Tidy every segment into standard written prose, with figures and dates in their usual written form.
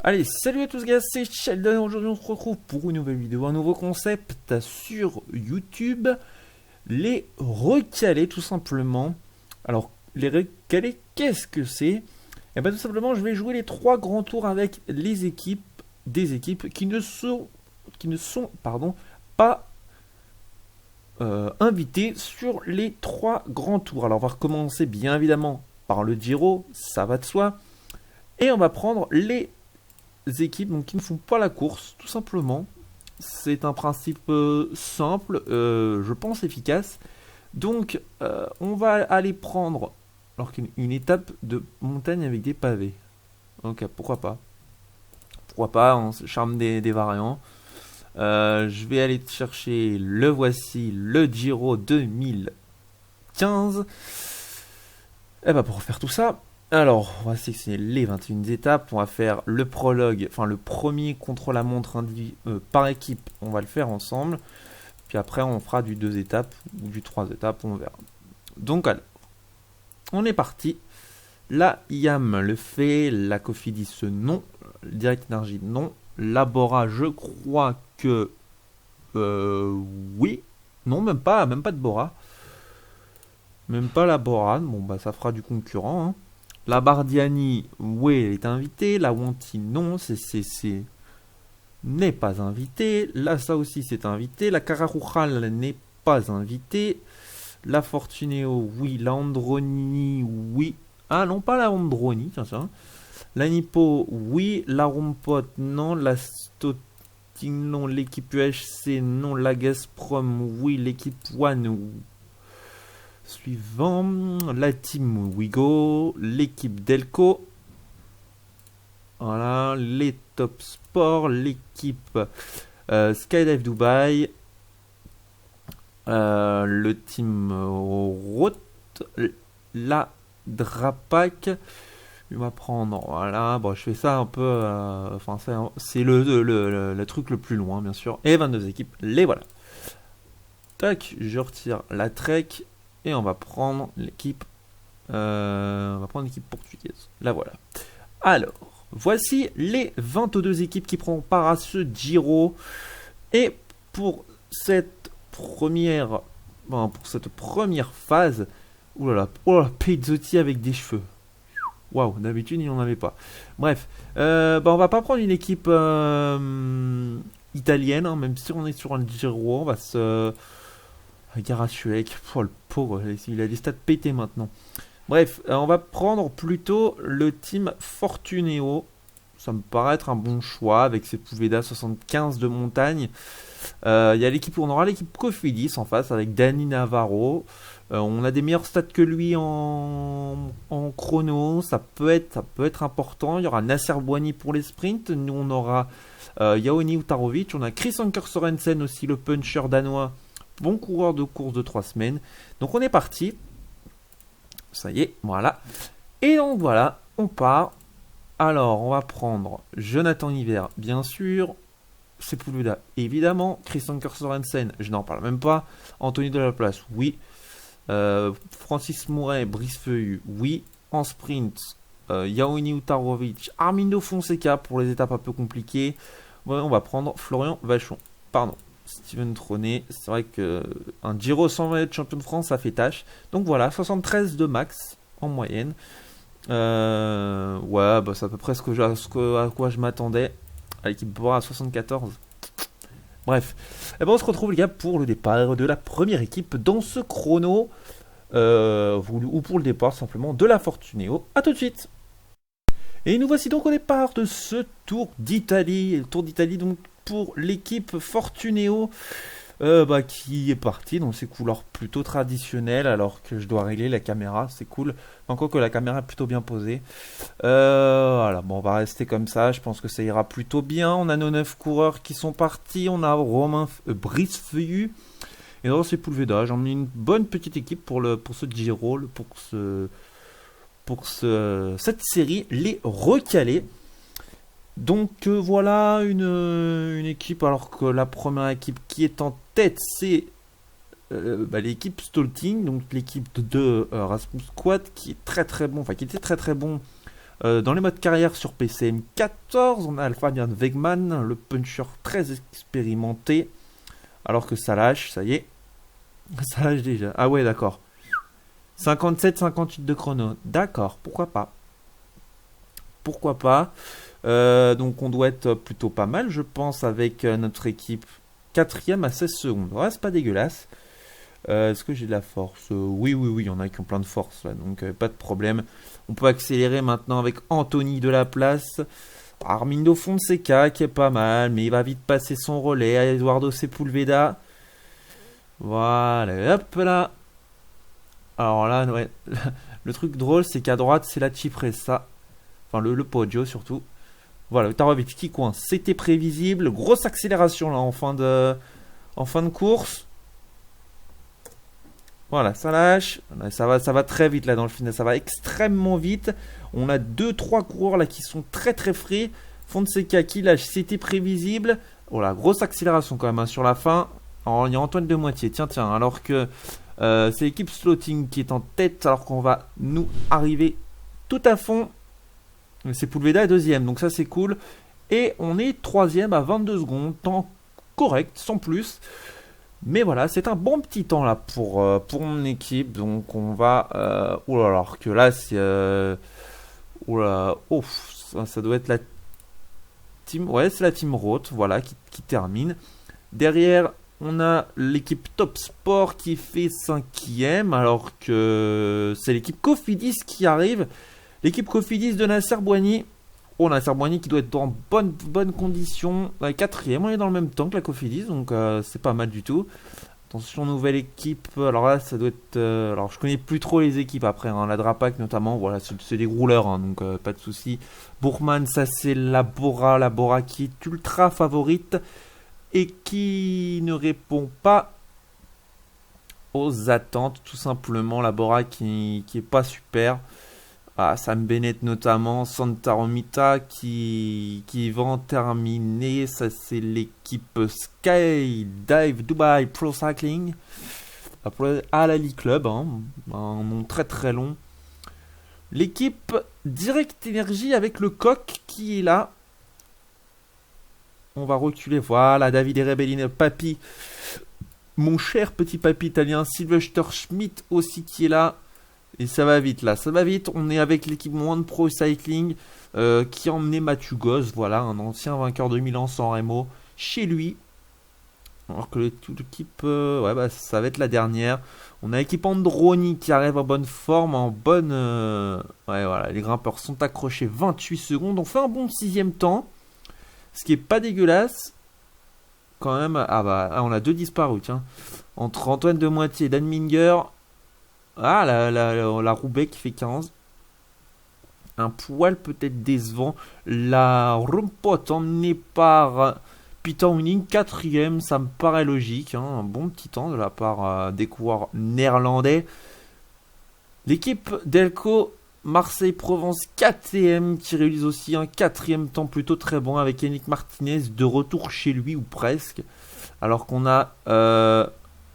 Allez, salut à tous gars, c'est Sheldon. Aujourd'hui on se retrouve pour une nouvelle vidéo, un nouveau concept sur YouTube. Les recalés tout simplement. Alors, les recalés, qu'est-ce que c'est? Et bien tout simplement, je vais jouer les 3 grands tours avec les équipes, des équipes qui ne sont pas invitées sur les 3 grands tours. Alors on va recommencer bien évidemment par le Giro, ça va de soi. Et on va prendre les équipes donc, qui ne font pas la course, tout simplement. C'est un principe simple, je pense efficace. Donc, on va aller prendre alors une étape de montagne avec des pavés. Ok, pourquoi pas? Pourquoi pas, on se charme des variants. Je vais aller chercher le voici, le Giro 2015. Et bah pour faire tout ça, alors on va sélectionner les 21 étapes. On va faire le prologue, enfin le premier contre-la-montre par équipe. On va le faire ensemble. Puis après, on fera du 2 étapes ou du 3 étapes, on verra. Donc, alors, on est parti. La IAM le fait, la Cofidis non, Direct Energy non, la Bora, je crois que oui, non, même pas de Bora, même pas la Bora. Bon bah ça fera du concurrent. Hein. La Bardiani, oui, elle est invitée. La Wanty, non, c'est n'est pas invité. Là, ça aussi, c'est invité. La Cararuchal n'est pas invitée. La Fortuneo, oui. La Androni, oui. Ah non, pas la Androni, tiens ça. La Nippo, oui. La Rompot, non. La Stoting, non. L'équipe UHC, non. La Gazprom, oui. L'équipe One, suivant. La Team Wigo. L'équipe Delco. Voilà, les top sports, l'équipe Skydive Dubaï, le team Roth, la Drapac. Il va prendre, voilà, bon, je fais ça un peu, enfin, c'est le truc le plus loin, bien sûr. Et 22 équipes, les voilà. Tac, je retire la Trek et on va prendre l'équipe, portugaise. La voilà. Alors. Voici les 22 équipes qui prendront part à ce Giro. Et pour cette première phase, oulala, Pezzotti avec des cheveux. Waouh, d'habitude il n'y en avait pas. Bref, on va pas prendre une équipe italienne, hein, même si on est sur un Giro, on va se... Garashuek, oh le pauvre, il a des stats pétés maintenant. Bref, on va prendre plutôt le team Fortuneo. Ça me paraît être un bon choix avec ses Pouveda 75 de montagne. On aura l'équipe Cofidis en face avec Dani Navarro. On a des meilleurs stats que lui en chrono. Ça peut être important. Il y aura Nasser Bouani pour les sprints. Nous, on aura Yaoni Utarovic. On a Chris Anker Sorensen aussi, le puncher danois. Bon coureur de course de 3 semaines. Donc, on est parti. Ça y est, voilà. Et donc voilà, on part. Alors, on va prendre Jonathan Hiver, bien sûr. Sepulveda, évidemment. Christian Sorensen, je n'en parle même pas. Anthony Delaplace, oui. Francis Mouret, Brice Feuillu, oui. En sprint, Yaoni Utarovic, Armindo Fonseca pour les étapes un peu compliquées. Ouais, on va prendre Florian Vachon. Pardon. Steven Tronet, c'est vrai que un Giro sans être champion de France, ça fait tâche. Donc voilà, 73 de max en moyenne. Ouais, bah c'est à peu près à quoi je m'attendais. À l'équipe Bora à 74. Bref, et ben on se retrouve les gars pour le départ de la première équipe dans ce chrono. Ou pour le départ simplement de la Fortuneo. A tout de suite. Et nous voici donc au départ de ce Tour d'Italie. Le Tour d'Italie donc pour l'équipe Fortuneo qui est partie dans ses couleurs plutôt traditionnelles alors que je dois régler la caméra, c'est cool. Encore que la caméra est plutôt bien posée. Voilà, bon, on va rester comme ça, je pense que ça ira plutôt bien. On a nos 9 coureurs qui sont partis, on a Romain Brice Feuillu. Et dans ces Poulveda, j'en ai une bonne petite équipe pour ce Giro, cette série, les recalés. Donc voilà une équipe, alors que la première équipe qui est en tête, c'est l'équipe Stolting, donc l'équipe de Rasmus Squat, qui est très très bon, enfin qui était très très bon Dans les modes carrière sur PCM 14, on a Fabian Wegman, le puncher très expérimenté. Alors que ça lâche, ça y est. Ça lâche déjà. Ah ouais, d'accord. 57-58 de chrono. D'accord, pourquoi pas. Pourquoi pas. Donc on doit être plutôt pas mal, je pense, avec notre équipe. Quatrième à 16 secondes. Ouais, c'est pas dégueulasse. Est-ce que j'ai de la force? Oui, il y en a qui ont plein de force là, donc pas de problème. On peut accélérer maintenant avec Anthony de la place. Armindo Fonseca qui est pas mal, mais il va vite passer son relais à Eduardo Sepulveda. Voilà, hop là. Alors là, ouais, le truc drôle, c'est qu'à droite, c'est la Cipressa. Enfin, le Poggio surtout. Voilà, le Tarovic qui coince. C'était prévisible. Grosse accélération là en fin de course. Voilà, ça lâche. Ça va très vite là dans le final. Ça va extrêmement vite. On a 2-3 coureurs là qui sont très très frais. Fonseca qui lâche. C'était prévisible. Voilà, grosse accélération quand même hein, sur la fin. Alors, il y a Antoine de Moitié. Tiens. Alors que c'est l'équipe Slotting qui est en tête. Alors qu'on va nous arriver tout à fond. C'est Poulveda est deuxième. Donc ça c'est cool. Et on est troisième à 22 secondes. Temps correct, sans plus. Mais voilà, c'est un bon petit temps là pour mon équipe. Donc on va... oh là là, alors que là c'est... oh là, oh, ça doit être la team... Ouais, c'est la team Roth, voilà, qui termine. Derrière, on a l'équipe Top Sport qui fait 5ème. Alors que c'est l'équipe Cofidis qui arrive. L'équipe Cofidis de Nasser Bouhanni. Oh, Nasser Bouhanni qui doit être dans bonne condition. 4ème, on est dans le même temps que la Cofidis, donc c'est pas mal du tout. Attention, nouvelle équipe. Alors là, ça doit être... alors, je connais plus trop les équipes après. Hein, la Drapac notamment, voilà, c'est des rouleurs, hein, donc pas de souci. Bourman, ça c'est la Bora qui est ultra favorite et qui ne répond pas aux attentes, tout simplement. La Bora qui est pas super. Ah, Sam Bennett notamment, Santa Romita qui va en terminer. Ça c'est l'équipe Skydive Dubai Pro Cycling Al-Ali Club, hein, un nom très très long. L'équipe Direct Energy avec le coq qui est là. On va reculer, voilà, Davide Rebellin, papy, mon cher petit papy italien, Sylvester Schmidt aussi qui est là. Et ça va vite là, ça va vite. On est avec l'équipe One Pro Cycling qui a emmené Mathieu Goss, voilà, un ancien vainqueur de Milan-San Remo, chez lui. Alors que l'équipe, ouais, bah, ça va être la dernière. On a l'équipe Androni qui arrive en bonne forme, en bonne... ouais, voilà, les grimpeurs sont accrochés 28 secondes. On fait un bon 6ème temps, ce qui est pas dégueulasse. Quand même, on a 2 disparus, tiens. Entre Antoine de Moitié et Dan Minger... Ah, la Roubaix qui fait 15. Un poil peut-être décevant. La Rumpot emmenée par Peter Winning, 4ème. Ça me paraît logique. Hein, un bon petit temps de la part des coureurs néerlandais. L'équipe Delco Marseille-Provence, 4ème, qui réalise aussi un 4ème temps plutôt très bon avec Yannick Martinez de retour chez lui ou presque. Alors qu'on a...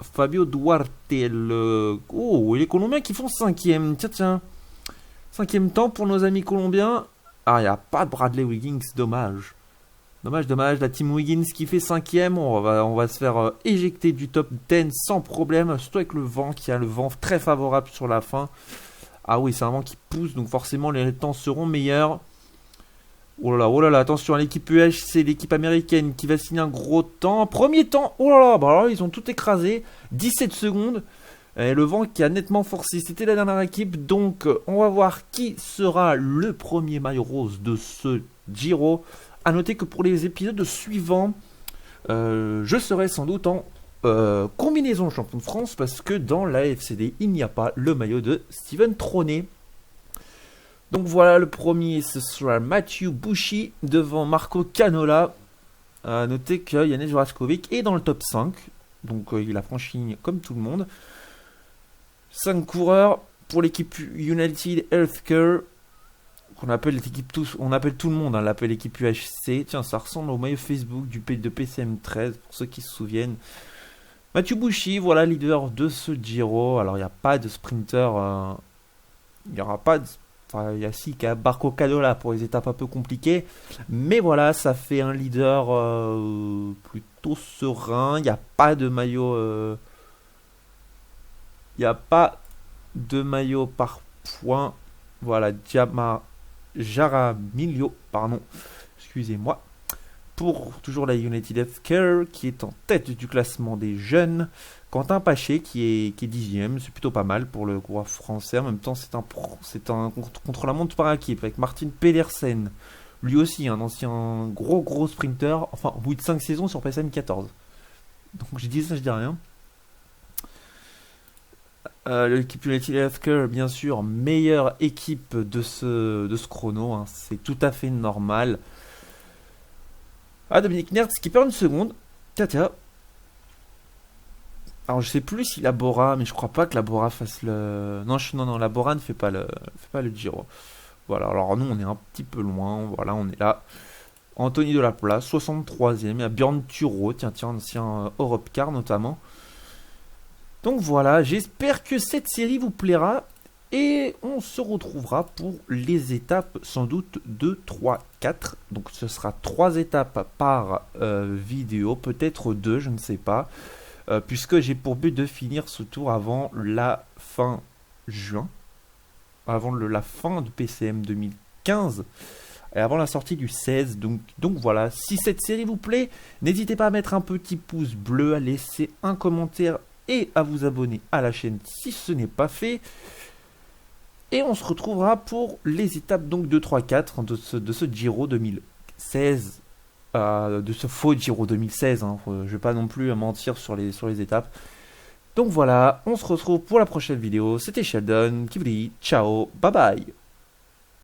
Fabio Duarte, les Colombiens qui font 5ème. Tiens. 5ème temps pour nos amis colombiens. Ah, il n'y a pas de Bradley Wiggins, dommage. Dommage. La team Wiggins qui fait 5ème. On va se faire éjecter du top 10 sans problème. Surtout avec le vent, qui a le vent très favorable sur la fin. Ah oui, c'est un vent qui pousse, donc forcément les temps seront meilleurs. Oh là là, attention à l'équipe UHC, l'équipe américaine qui va signer un gros temps. Premier temps, oh là là, bah alors ils ont tout écrasé. 17 secondes. Et le vent qui a nettement forcé, c'était la dernière équipe. Donc on va voir qui sera le premier maillot rose de ce Giro. A noter que pour les épisodes suivants, je serai sans doute en combinaison champion de France parce que dans la FCD, il n'y a pas le maillot de Steven Tronet. Donc voilà, le premier, ce sera Mathieu Bouchy devant Marco Canola. Notez que Janez Juraszkovic est dans le top 5. Donc il a franchi comme tout le monde. 5 coureurs pour l'équipe United Healthcare. On appelle tout le monde, on l'appelle l'équipe UHC. Tiens, ça ressemble au maillot Facebook de PCM13, pour ceux qui se souviennent. Mathieu Bouchy, voilà, leader de ce Giro. Alors il n'y a pas de sprinter. Il n'y aura pas de Enfin, il y a Sika, Barco Cadola pour les étapes un peu compliquées. Mais voilà, ça fait un leader plutôt serein. Il n'y a pas de maillot. Il n'y a pas de maillot par point. Voilà, Jaramillo, pardon, excusez-moi. Pour toujours la United Healthcare qui est en tête du classement des jeunes. Quentin Paché qui est 10ème, c'est plutôt pas mal pour le coureur français. En même temps, c'est un contre-la-montre par équipe avec Martin Pedersen. Lui aussi, un ancien gros sprinter. Enfin, au bout de 5 saisons sur PSM 14. Donc je dis ça, je dis rien. L'équipe United Healthcare, bien sûr, meilleure équipe de ce chrono. Hein, c'est tout à fait normal. Ah, Dominique Nertz qui perd une seconde. Tiens. Alors je sais plus si la Bora, mais je crois pas que la Bora fasse le. Non, la Bora ne fait pas le Giro. Voilà, alors nous on est un petit peu loin. Voilà, on est là. Anthony Delaplace, 63ème. Il y a Björn Thuro, tiens, ancien Europe Car notamment. Donc voilà, j'espère que cette série vous plaira. Et on se retrouvera pour les étapes sans doute 2, 3, 4. Donc ce sera 3 étapes par vidéo, peut-être 2, je ne sais pas. Puisque j'ai pour but de finir ce tour avant la fin juin. Avant la fin du PCM 2015. Et avant la sortie du 16. Donc voilà, si cette série vous plaît, n'hésitez pas à mettre un petit pouce bleu, à laisser un commentaire et à vous abonner à la chaîne si ce n'est pas fait. Et on se retrouvera pour les étapes donc 2, 3, 4 de ce Giro 2016. De ce faux Giro 2016. Hein. Je ne vais pas non plus mentir sur les étapes. Donc voilà, on se retrouve pour la prochaine vidéo. C'était Sheldon qui vous dit ciao, bye bye.